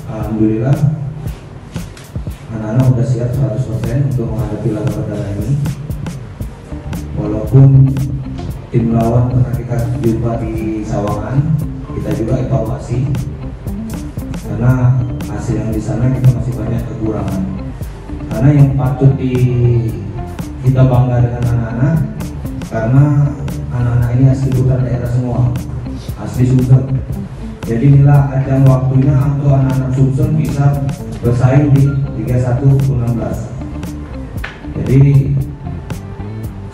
Alhamdulillah anak-anak udah siap 100% untuk menghadapi laga perdana ini. Walaupun tim lawan pernah kita jumpa di Sawangan, kita juga evaluasi karena hasil yang di sana kita masih banyak kekurangan. Karena yang patut kita bangga dengan anak-anak, karena anak-anak ini asli bukan daerah semua, asli Sumsel. Jadi inilah ajang waktunya untuk anak-anak Sumsel bisa bersaing di Liga 1 U16. Jadi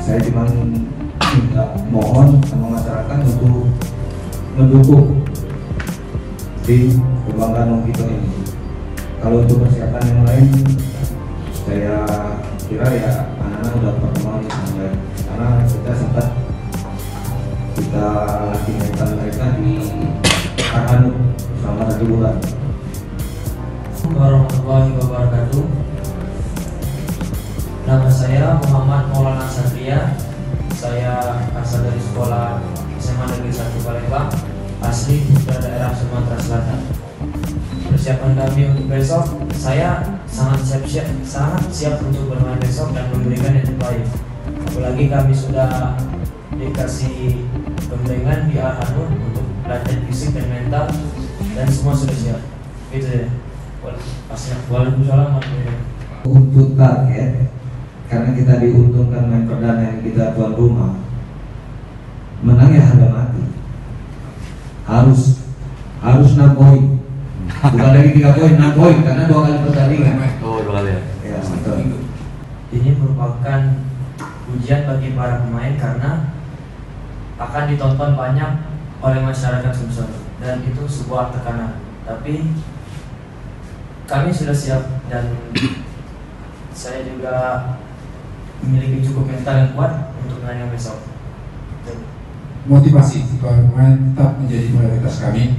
saya cuma minta mohon sama masyarakat untuk mendukung di kebanggaan Mokito ini. Kalau untuk persiapan yang lain, saya kira ya anak-anak udah performa sampai, karena kita sempat latih mental mereka di Arhanud selama 1 bulan. Warahmatullahi wabarakatuh. Nama saya Muhammad Maulana Satria. Saya asal dari sekolah SMA Negeri 1 Palembang, asli dari daerah Sumatera Selatan. Persiapan kami untuk besok, saya sangat siap untuk bermain besok dan memberikan yang terbaik. Apalagi kami sudah dikasih pembimbingan di Arhanud untuk latihan fisik dan mental, dan semua sudah siap. Itu ya. Waalaikumsalam. Untuk target, karena kita diuntungkan main perdana yang kita tuan rumah, menang ya harga mati. Harus 6 poin, bukan lagi 3 poin, 6 poin karena 2 kali pertandingan. Oh, 2 kali ya. Ya, betul. Ini merupakan ujian bagi para pemain karena akan ditonton banyak oleh masyarakat Sumsel dan itu sebuah tekanan. Tapi kami sudah siap dan saya juga memiliki cukup mental yang kuat untuk menang besok. Motivasi para pemain tetap menjadi prioritas kami,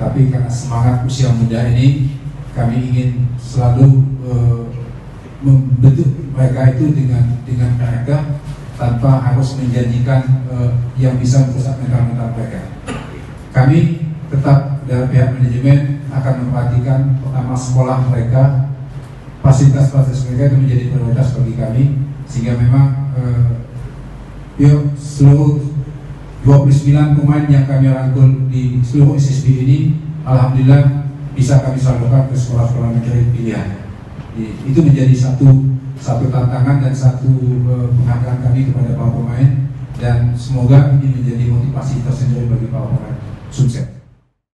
tapi karena semangat usia muda ini, kami ingin selalu membentuk mereka itu dengan karakter tanpa harus menjanjikan yang bisa merusak mental mereka. Kami tetap dari pihak manajemen akan memperhatikan pertama sekolah mereka, fasilitas mereka itu menjadi prioritas bagi kami, sehingga memang seluruh 29 pemain yang kami rangkul di seluruh SSB ini, alhamdulillah bisa kami salurkan ke sekolah-sekolah negeri pilihan. Itu menjadi satu tantangan dan satu penghargaan kami kepada para pemain, dan semoga ini menjadi motivasi tersendiri bagi para pemain Sumsel.